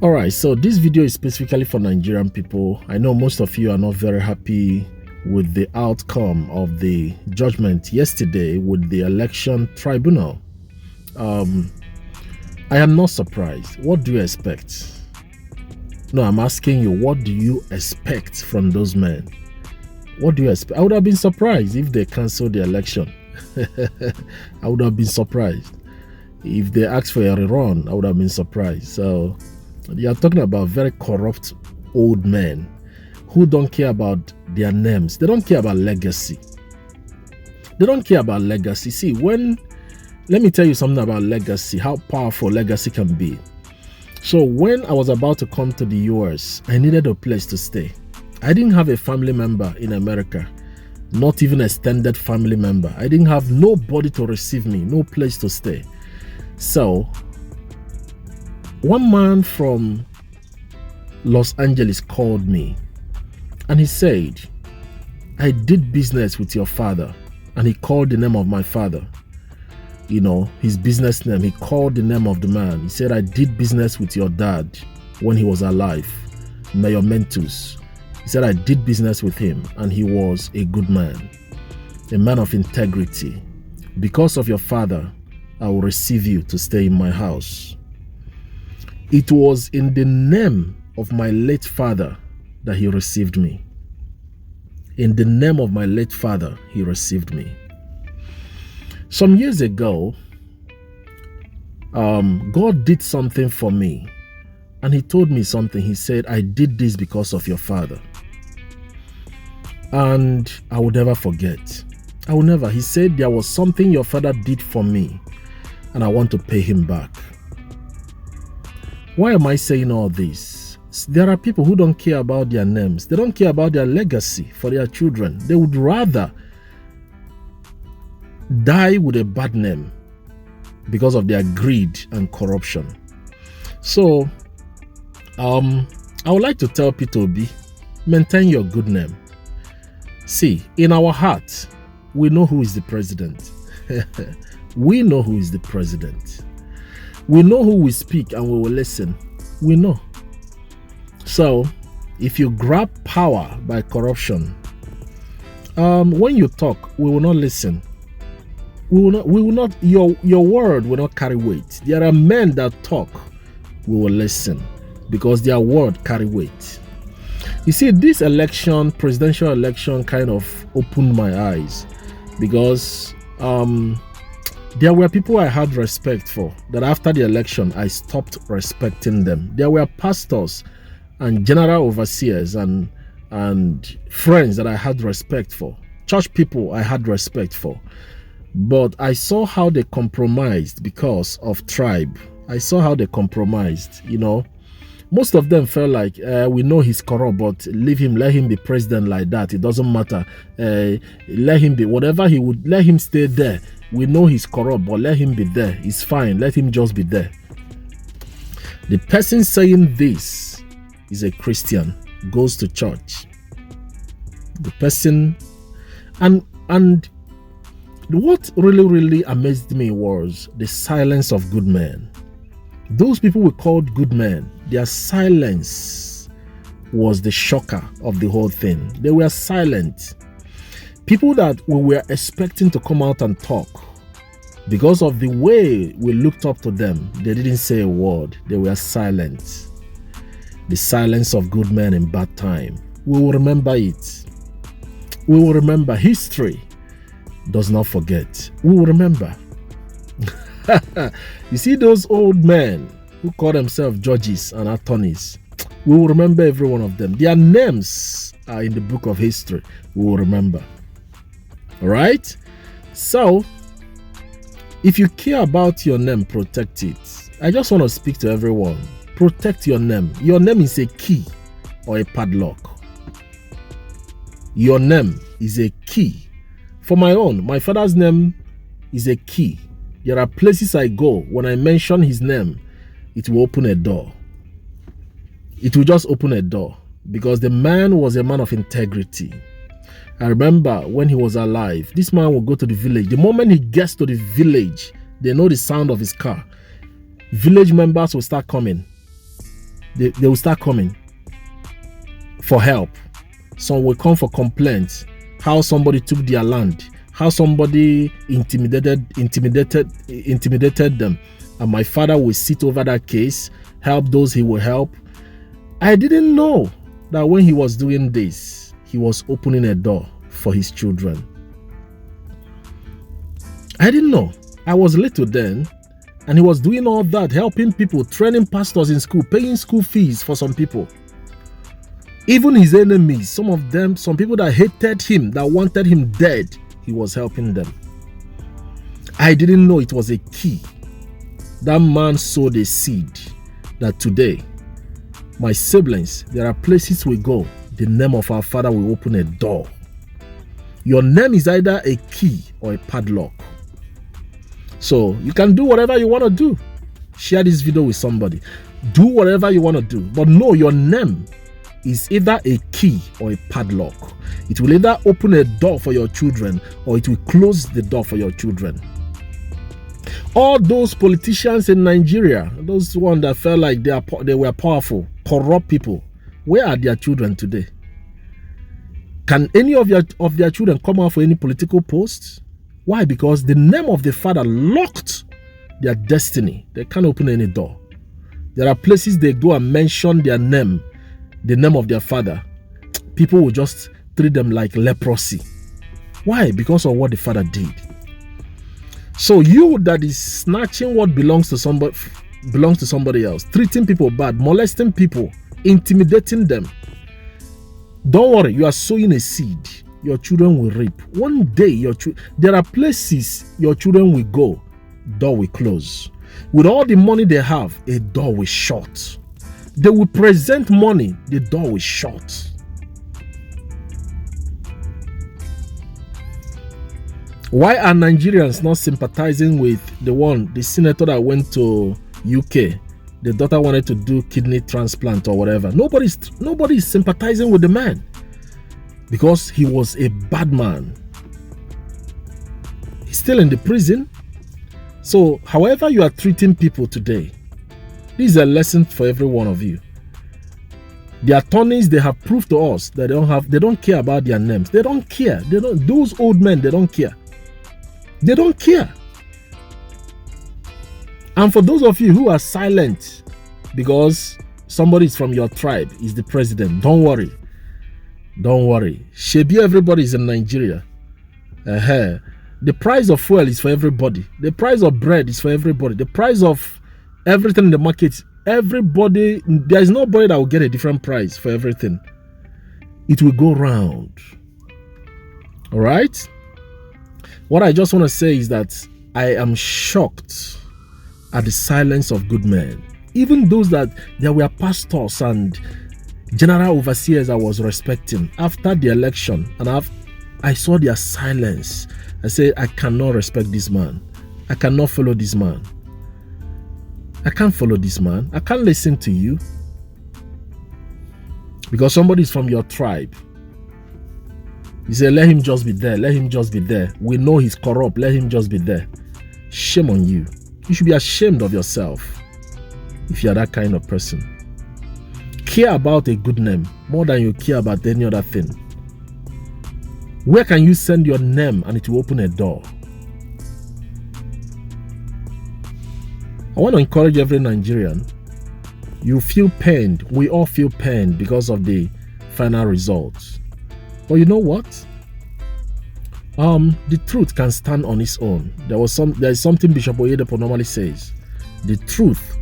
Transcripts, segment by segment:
All right, so this video is specifically for Nigerian people. I know most of you are not very happy with the outcome of the judgment yesterday with the election tribunal. I am not surprised. What do you expect? No, I'm asking you, what do you expect from those men? What do you expect? I would have been surprised if they canceled the election. I would have been surprised. If they asked for a rerun, I would have been surprised. So you are talking about very corrupt old men who don't care about their names. They don't care about legacy. They don't care about legacy. See, let me tell you something about legacy, how powerful legacy can be. So when I was about to come to the US, I needed a place to stay. I didn't have a family member in America, not even an extended family member. I didn't have nobody to receive me, no place to stay. So one man from Los Angeles called me and he said, I did business with your father. And he called the name of my father, you know, his business name. He called the name of the man. He said, I did business with your dad when he was alive, Mayor Mentus. He said, I did business with him and he was a good man, a man of integrity. Because of your father, I will receive you to stay in my house. It was in the name of my late father that he received me. In the name of my late father, he received me. Some years ago, God did something for me. And he told me something. He said, I did this because of your father. And I will never forget. I will never. He said, there was something your father did for me. And I want to pay him back. Why am I saying all this? There are people who don't care about their names. They don't care about their legacy for their children. They would rather die with a bad name because of their greed and corruption. So, I would like to tell P2B, maintain your good name. See, in our heart, we know who is the president. We know who is the president. We know who we speak and we will listen. We know. So, if you grab power by corruption, when you talk, we will not listen. We will not. Your word will not carry weight. There are men that talk, we will listen because their word carry weight. You see, this election, presidential election, kind of opened my eyes because there were people I had respect for that after the election, I stopped respecting them. There were pastors and general overseers and friends that I had respect for. Church people I had respect for. But I saw how they compromised because of tribe. I saw how they compromised, you know. Most of them felt like, we know he's corrupt, but leave him, let him be president like that. It doesn't matter. Let him be, whatever he would, let him stay there. We know he's corrupt, but let him be there. It's fine. Let him just be there. The person saying this is a Christian, goes to church. The person, and what really amazed me was the silence of good men. Those people we called good men, their silence was the shocker of the whole thing. They were silent. People that we were expecting to come out and talk, because of the way we looked up to them, they didn't say a word. They were silent. The silence of good men in bad time. We will remember it. We will remember. History does not forget. We will remember. You see those old men who call themselves judges and attorneys, we will remember every one of them. Their names are in the book of history. We will remember. All right? So, if you care about your name, protect it. I just want to speak to everyone. Protect your name. Your name is a key or a padlock. Your name is a key. For my own, my father's name is a key. There are places I go, when I mention his name, it will open a door. It will just open a door because the man was a man of integrity. I remember when he was alive, this man will go to the village. The moment he gets to the village, they know the sound of his car. Village members will start coming. they will start coming for help. Some will come for complaints, how somebody took their land, how somebody intimidated them. And my father will sit over that case, help those he will help. I didn't know that when he was doing this, he was opening a door for his children. I didn't know. I was little then, and he was doing all that, helping people, training pastors in school, paying school fees for some people. Even his enemies, some people that hated him, that wanted him dead, he was helping them. I didn't know it was a key. That man sowed a seed that today, my siblings, there are places we go, the name of our Father will open a door. Your name is either a key or a padlock. So you can do whatever you want to do. Share this video with somebody. Do whatever you want to do. But know your name is either a key or a padlock. It will either open a door for your children or it will close the door for your children. All those politicians in Nigeria, those ones that felt like they were powerful, corrupt people, where are their children today? Can any of their children come out for any political posts? Why? Because the name of the Father locked their destiny. They can't open any door. There are places they go and mention their name, the name of their Father. People will just treat them like leprosy. Why? Because of what the Father did. So you that is snatching what belongs to somebody else, treating people bad, molesting people, intimidating them, don't worry, you are sowing a seed. Your children will reap. One day, there are places your children will go, door will close. With all the money they have, a door will shut. They will present money, the door will shut. Why are Nigerians not sympathizing with the senator that went to UK? The daughter wanted to do kidney transplant or whatever. Nobody is sympathizing with the man because he was a bad man. He's still in the prison. So, however you are treating people today, this is a lesson for every one of you. The attorneys, they have proved to us that they don't care about their names. They don't care. Those old men, they don't care. They don't care. And for those of you who are silent because somebody is from your tribe is the president, don't worry. Don't worry. Shebi, everybody is in Nigeria. The price of fuel is for everybody. The price of bread is for everybody. The price of everything in the market, everybody, there is nobody that will get a different price for everything. It will go round. All right? What I just want to say is that I am shocked at the silence of good men. Even those that there were pastors and general overseers I was respecting after the election, and I saw their silence. I said, I cannot respect this man. I cannot follow this man. I can't follow this man. I can't listen to you. Because somebody is from your tribe. You say, let him just be there. Let him just be there. We know he's corrupt. Let him just be there. Shame on you. You should be ashamed of yourself if you're that kind of person. Care about a good name more than you care about any other thing. Where can you send your name and it will open a door? I want to encourage every Nigerian. You feel pained. We all feel pained because of the final results. But you know what? The truth can stand on its own. There is something Bishop Oyedepo normally says. The truth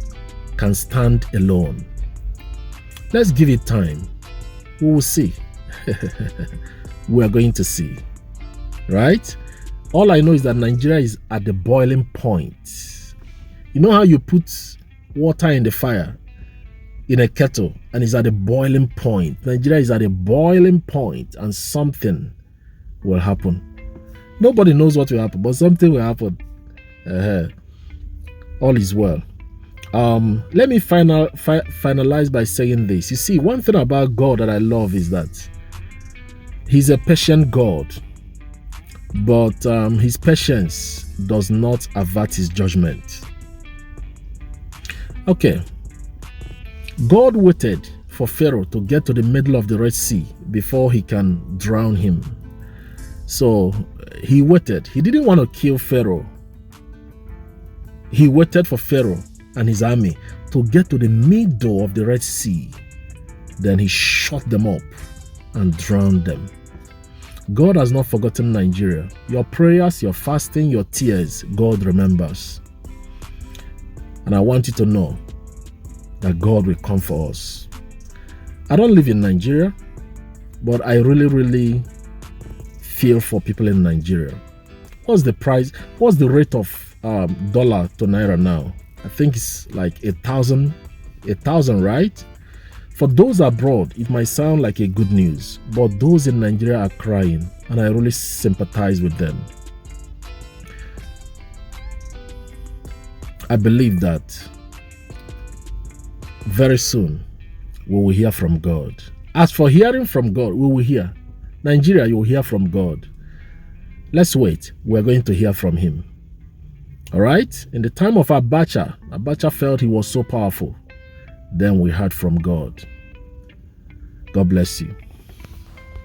can stand alone. Let's give it time. We will see. We are going to see. Right? All I know is that Nigeria is at the boiling point. You know how you put water in the fire in a kettle and it's at a boiling point. Nigeria is at a boiling point and something will happen. Nobody knows what will happen, but something will happen. All is well. Let me finalize by saying this. You see, one thing about God that I love is that He's a patient God, but His patience does not avert His judgment. Okay. God waited for Pharaoh to get to the middle of the Red Sea before he can drown him. So he waited. He didn't want to kill Pharaoh. He waited for Pharaoh and his army to get to the middle of the Red Sea. Then he shut them up and drowned them. God has not forgotten Nigeria. Your prayers, your fasting, your tears, God remembers. And I want you to know that God will come for us. I don't live in Nigeria, but I really feel for people in Nigeria. What's the price? What's the rate of dollar to naira now? I think it's like 1,000, right? For those abroad, it might sound like a good news, but those in Nigeria are crying, and I really sympathize with them. I believe that very soon we will hear from God. As for hearing from God, we will hear. Nigeria, you will hear from God. Let's wait. We're going to hear from him. All right? In the time of Abacha felt he was so powerful. Then we heard from God. God bless you.